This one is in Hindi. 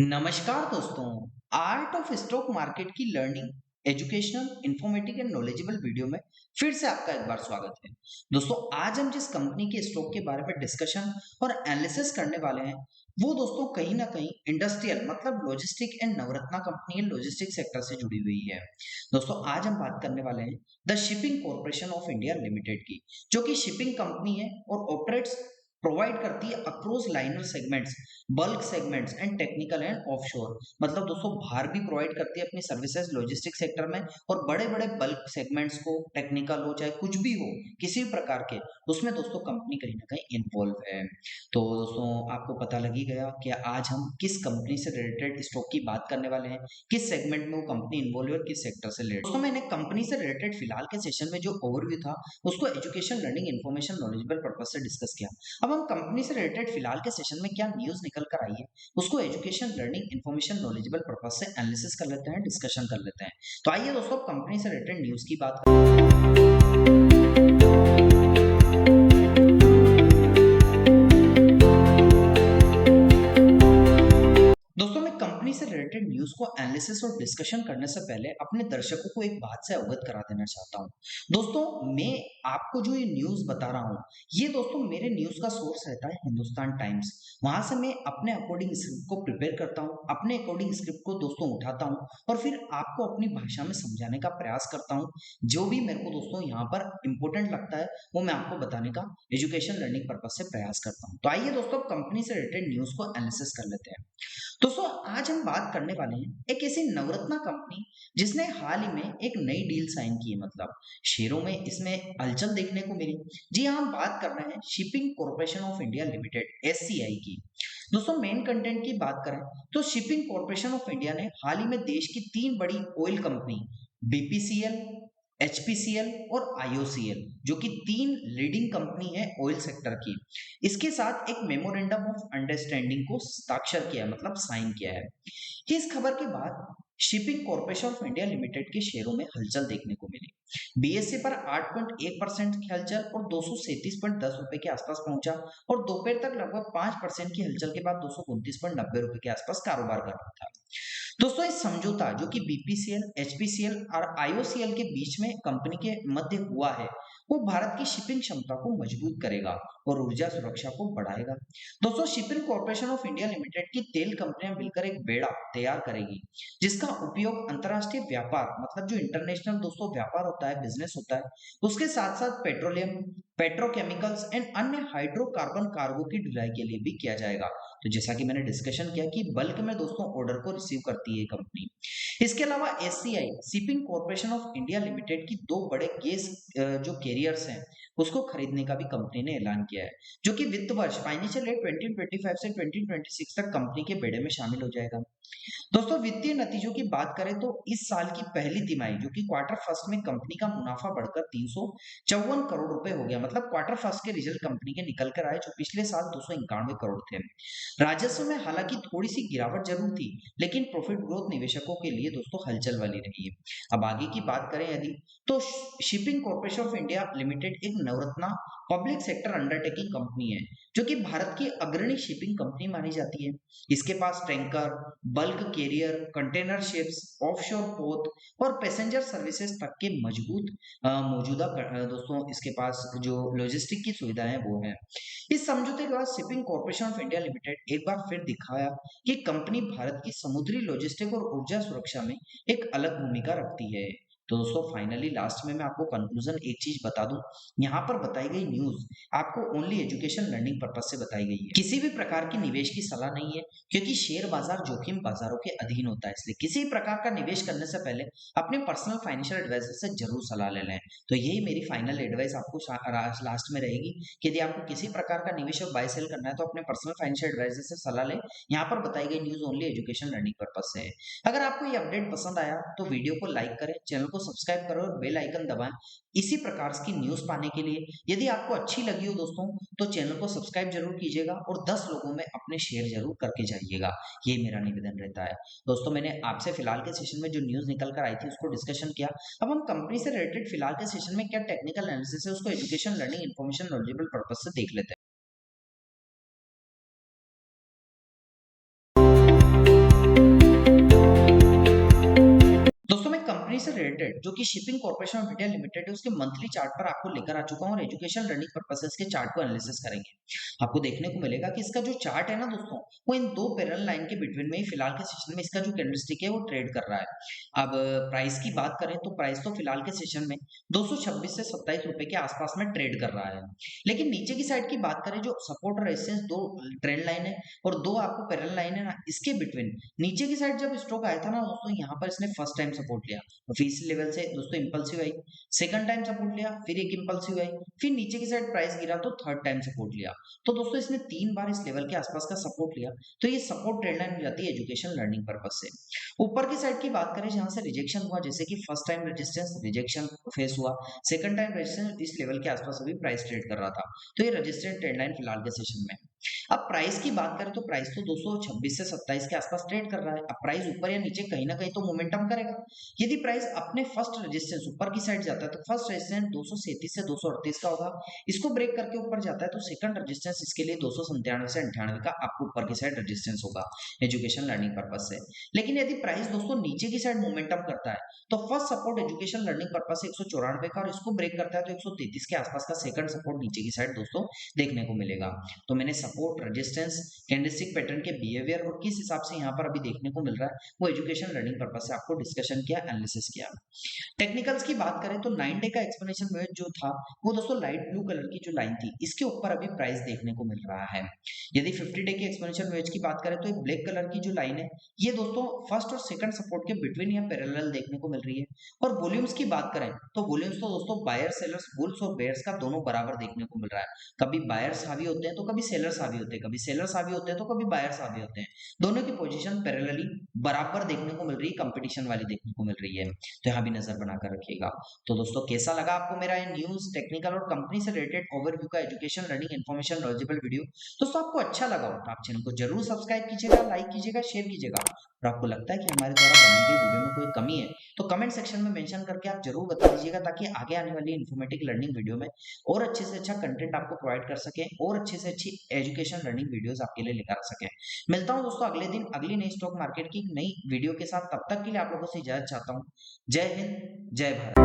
नमस्कार दोस्तों। आर्ट ऑफ स्टॉक मार्केट की learning educational informative and knowledgeable video में फिर से आपका एक बार स्वागत है। दोस्तों, आज हम जिस कंपनी के स्टॉक के बारे में डिस्कशन और एनालिसिस करने वाले हैं वो दोस्तों कहीं ना कहीं इंडस्ट्रियल मतलब logistic and Navratna company logistic sector से जुड़ी हुई है। दोस्तों, आज हम बात करने वाले हैं the shipping corporation of India limited की, जो कि शिपिंग कंपनी है और ऑपरेट्स प्रोवाइड करती है across liner segments, bulk segments and technical and offshore. मतलब दोस्तों बाहर भी प्रोवाइड करती है अपनी सर्विसेज लॉजिस्टिक सेक्टर में, और बड़े बड़े बल्क सेगमेंट्स को टेक्निकल हो चाहे कुछ भी हो किसी भी प्रकार के, उसमें दोस्तों कंपनी कहीं ना कहीं इन्वॉल्व है। तो दोस्तों आपको पता लग ही गया कि आज हम किस कंपनी से रिलेटेड स्टॉक की बात करने वाले हैं, किस सेगमेंट में वो कंपनी इन्वॉल्व है और किस सेक्टर से रिलेटेड। दोस्तों मैंने कंपनी से रिलेटेड फिलहाल के सेशन में जो ओवरव्यू था उसको education learning information knowledgeable purpose से डिस्कस किया। अब हम कंपनी से रिलेटेड फिलहाल के सेशन में क्या न्यूज निकल कर आई है उसको education learning information knowledgeable purpose से एनालिसिस कर लेते हैं, डिस्कशन कर लेते हैं। तो आइए दोस्तों कंपनी से रिलेटेड न्यूज की बात दोस्तों मैं कंपनी से रिलेटेड न्यूज को एनालिसिस और डिस्कशन करने से पहले अपने दर्शकों को एक बात से अवगत करा देना चाहता हूं। दोस्तों मैं आपको जो ये न्यूज बता रहा हूं, ये दोस्तों मेरे न्यूज का सोर्स रहता है हिंदुस्तान टाइम्स। वहां से मैं अपने अकॉर्डिंग स्क्रिप्ट को प्रिपेयर करता हूं, अपने अकॉर्डिंग स्क्रिप्ट को दोस्तों उठाता हूं और फिर आपको अपनी भाषा में समझाने का प्रयास करता हूं। जो भी मेरे को दोस्तों यहाँ पर इंपॉर्टेंट लगता है वो मैं आपको बताने का एजुकेशन लर्निंग पर्पज से प्रयास करता हूँ। तो आइए दोस्तों कंपनी से रिलेटेड न्यूज को एनालिसिस कर लेते हैं। दोस्तों आज हम बात करने वाले हैं एक ऐसी नवरत्ना कंपनी जिसने हाल ही में एक नई डील साइन की है, मतलब शेयरों में इसमें हलचल देखने को मिली। जी हाँ, हम बात कर रहे हैं shipping corporation of India limited SCI की। दोस्तों मेन कंटेंट की बात करें तो शिपिंग कॉर्पोरेशन ऑफ इंडिया ने हाल ही में देश की तीन बड़ी ऑयल कंपनी बीपीसीएल, एचपीसीएल और आईओसीएल, जो कि तीन लीडिंग कंपनी है ऑयल सेक्टर की, इसके साथ एक मेमोरेंडम ऑफ अंडरस्टैंडिंग को हस्ताक्षर किया है, मतलब साइन किया है। इस खबर के बाद shipping corporation of India limited के शेयरों में हलचल देखने को मिली। बीएसई पर 8.1% की हलचल और 237.10 रुपए के आसपास पहुंचा, और दोपहर तक लगभग 5% की हलचल के बाद 229.90 रुपए के आसपास कारोबार कर रहा था। दोस्तों इस समझौता जो कि बीपीसीएल, एचपीसीएल और आईओसीएल के बीच में कंपनी के मध्य हुआ है, वो भारत की शिपिंग क्षमता को मजबूत करेगा और ऊर्जा सुरक्षा को बढ़ाएगा। दोस्तों shipping corporation of India limited की तेल कंपनियां मिलकर एक बेड़ा तैयार करेगी, जिसका उपयोग अंतरराष्ट्रीय व्यापार मतलब जो इंटरनेशनल दोस्तों व्यापार होता है, बिजनेस होता है, उसके साथ साथ पेट्रोलियम, पेट्रोकेमिकल्स एंड अन्य हाइड्रोकार्बन कार्गो की ढुलाई के लिए भी किया जाएगा। तो जैसा कि मैंने डिस्कशन किया कि बल्क में दोस्तों ऑर्डर को रिसीव करती है कंपनी। इसके अलावा SCI shipping corporation of India limited की दो बड़े गैस जो कैरियर्स हैं उसको खरीदने का भी कंपनी ने ऐलान किया है, जो कि वित्त वर्ष फाइनेंशियल ईयर 2025 से 2026 तक कंपनी के बेड़े में शामिल हो जाएगा। दोस्तों वित्तीय नतीजों की बात करें तो इस साल की पहली तिमाही जो कि क्वार्टर फर्स्ट में कंपनी का मुनाफा बढ़कर 354 करोड़ रुपए हो गया, मतलब क्वार्टर फर्स्ट के रिजल्ट कंपनी के निकल कर आए जो पिछले साल 291 करोड़ थे। राजस्व में हालांकि थोड़ी सी गिरावट जरूर थी, लेकिन प्रॉफिट ग्रोथ निवेशकों के लिए दोस्तों हलचल वाली रही है। अब आगे की बात करें यदि, तो shipping corporation of India limited एक Navratna public sector undertaking company है, जो कि भारत की अग्रणी शिपिंग कंपनी मानी जाती है। इसके पास tanker, bulk carrier, container ships, offshore पोत और पैसेंजर सर्विसेज तक के मजबूत मौजूदा दोस्तों इसके पास जो लॉजिस्टिक की सुविधाएं वो है। इस समझौते के बाद shipping corporation of India limited एक बार फिर दिखाया कि कंपनी भारत की समुद्री लॉजिस्टिक और ऊर्जा सुरक्षा में एक अलग भूमिका रखती है। तो दोस्तों फाइनली लास्ट में मैं आपको कंक्लूजन एक चीज बता दूं, यहाँ पर बताई गई न्यूज आपको ओनली एजुकेशन लर्निंग पर्पज से बताई गई है, किसी भी प्रकार की निवेश की सलाह नहीं है, क्योंकि शेयर बाजार जोखिम बाजारों के अधीन होता है, इसलिए किसी प्रकार का निवेश करने से पहले अपने पर्सनल फाइनेंशियल एडवाइजर से जरूर सलाह ले लें। तो यही मेरी फाइनल एडवाइस आपको लास्ट में रहेगी कि यदि आपको किसी प्रकार का निवेश और बाय सेल करना है तो अपने पर्सनल फाइनेंशियल एडवाइजर से सलाह लें। यहाँ पर बताई गई news only education learning purpose से है। अगर आपको ये अपडेट पसंद आया तो वीडियो को लाइक करें, चैनल को सब्सक्राइब करें और बेल आइकन दबाएं इसी प्रकार की न्यूज पाने के लिए। यदि आपको अच्छी लगी हो दोस्तों तो चैनल को सब्सक्राइब जरूर कीजिएगा और 10 लोगों में अपने शेयर जरूर करके जाइएगा, ये मेरा निवेदन रहता है। दोस्तों मैंने आपसे फिलहाल के सेशन में जो न्यूज निकल कर आई थी उसको डिस्कशन किया। अब हम कंपनी से रिलेटेड फिलहाल के सेशन में क्या टेक्निकल एनालिसिस है उसको education learning information knowledgeable purpose से देख लेते हैं। से रिलेटेड जो कि shipping corporation of India limited है उसके मंथली चार्ट पर आपको लेकर आ चुका हूँ और एजुकेशन लर्निंग पर्पसेस के चार्ट को एनालिसिस करेंगे। आपको देखने को मिलेगा कि इसका जो चार्ट है ना दोस्तों, वो इन दो पैरेलल लाइन के बिटवीन में ही फिलहाल के सेशन में इसका जो कैंडलस्टिक है वो ट्रेड कर रहा है। अब प्राइस की बात करें तो प्राइस तो फिलहाल के सेशन में 226 से 27 रुपए के आसपास में ट्रेड कर रहा है। लेकिन नीचे की साइड की बात करें, जो सपोर्ट और रेजिस्टेंस दो ट्रेंड लाइन है और दो आपको पैरेलल लाइन है ना, इसके बिटवीन नीचे की साइड जब स्टॉक आया था ना दोस्तों, यहाँ पर इसने फर्स्ट टाइम सपोर्ट लिया, फिर इस लेवल से दोस्तों इंपल्सिव आई, सेकंड टाइम सपोर्ट लिया, फिर एक इंपल्सिव आई, फिर नीचे की साइड प्राइस गिरा तो थर्ड टाइम सपोर्ट लिया। तो दोस्तों इसने 3 बार इस लेवल के आसपास का सपोर्ट लिया। तो ये सपोर्ट ट्रेंड लाइन हो जाती है एजुकेशन लर्निंग पर्पस से। ऊपर की साइड की बात करें जहां से रिजेक्शन हुआ, जैसे कि first time resistance rejection face हुआ, सेकंड टाइम रेजिस्टेंस इस लेवल के आसपास अभी प्राइस ट्रेड कर रहा था। तो ये रेजिस्टेंस ट्रेंड लाइन फिलहाल के सेशन में। अब प्राइस की बात करें तो प्राइस तो 226 से 27 के आसपास ट्रेड कर रहा है। अब प्राइस ऊपर या नीचे कहीं ना कहीं तो मोमेंटम करेगा। यदि प्राइस अपने फर्स्ट रेजिस्टेंस ऊपर की साइड जाता है तो फर्स्ट रेजिस्टेंस 237 से 238 का होगा, इसको ब्रेक करके ऊपर जाता है तो सेकंड रेजिस्टेंस इसके लिए 297 से 98 का आपको ऊपर की साइड रेजिस्टेंस होगा एजुकेशन लर्निंग पर्पस से। लेकिन यदि प्राइस दोस्तों नीचे की साइड मोमेंटम करता है तो first support education learning purpose से 194 का, और इसको ब्रेक करता है तो 133 के आसपास का सेकंड सपोर्ट नीचे की साइड दोस्तों देखने को मिलेगा। तो मैंने सपोर्ट, रेजिस्टेंस, कैंडलस्टिक पैटर्न के बिहेवियर और किस हिसाब से यहाँ पर अभी देखने को मिल रहा है वो एजुकेशन लर्निंग पर्पस से आपको डिस्कशन किया, एनालिसिस किया। टेक्निकल्स की बात करें तो 9 डे का एक्सप्लेनेशन वेव जो था वो दोस्तों लाइट ब्लू कलर की जो लाइन थी इसके ऊपर अभी प्राइस देखने को मिल रहा है। यदि 50 डे की एक्सप्लेनेशन वेव की बात करें तो एक ब्लैक कलर की जो लाइन है ये दोस्तों फर्स्ट और सेकंड सपोर्ट के बिटवीन या पैरेलल देखने को मिल रही है। और वॉल्यूम्स की बात करें तो वॉल्यूम्स तो दोस्तों बायर, सेलर्स, बुल्स और बेयर्स का दोनों बराबर देखने को मिल रहा है। कभी बायर्स हावी होते हैं तो कभी सेलर्स हावी होते हैं, कभी सेलर्स हावी होते हैं तो कभी बायर्स हावी होते हैं। दोनों की पोजीशन पैरेलली बराबर देखने को मिल रही है, कंपटीशन वाली देखने को मिल रही है। तो यहाँ भी नजर बनाकर रखिएगा। तो दोस्तों कैसा लगा आपको मेरा ये न्यूज, टेक्निकल और कंपनी से रिलेटेड ओवरव्यू का education learning information knowledgeable video? दोस्तों आपको अच्छा लगा हो तो आप चैनल को जरूर सब्सक्राइब कीजिएगा, लाइक कीजिएगा, शेयर कीजिएगा। और आपको लगता है कि हमारे द्वारा बनाई गई वीडियो में कोई कमी है तो कमेंट सेक्शन में मेंशन करके आप जरूर बता दीजिएगा, ताकि आगे आने वाली इन्फॉर्मेटिव लर्निंग वीडियो में और अच्छे से अच्छा कंटेंट आपको प्रोवाइड कर सके और अच्छे से अच्छी एजुकेशन लर्निंग वीडियोस आपके लिए लेकर आ सके। मिलता हूं दोस्तों अगले दिन अगली नई स्टॉक मार्केट की नई वीडियो के साथ। तब तक के लिए आप लोगों से इजाजत चाहता हूं। जय हिंद, जय भारत।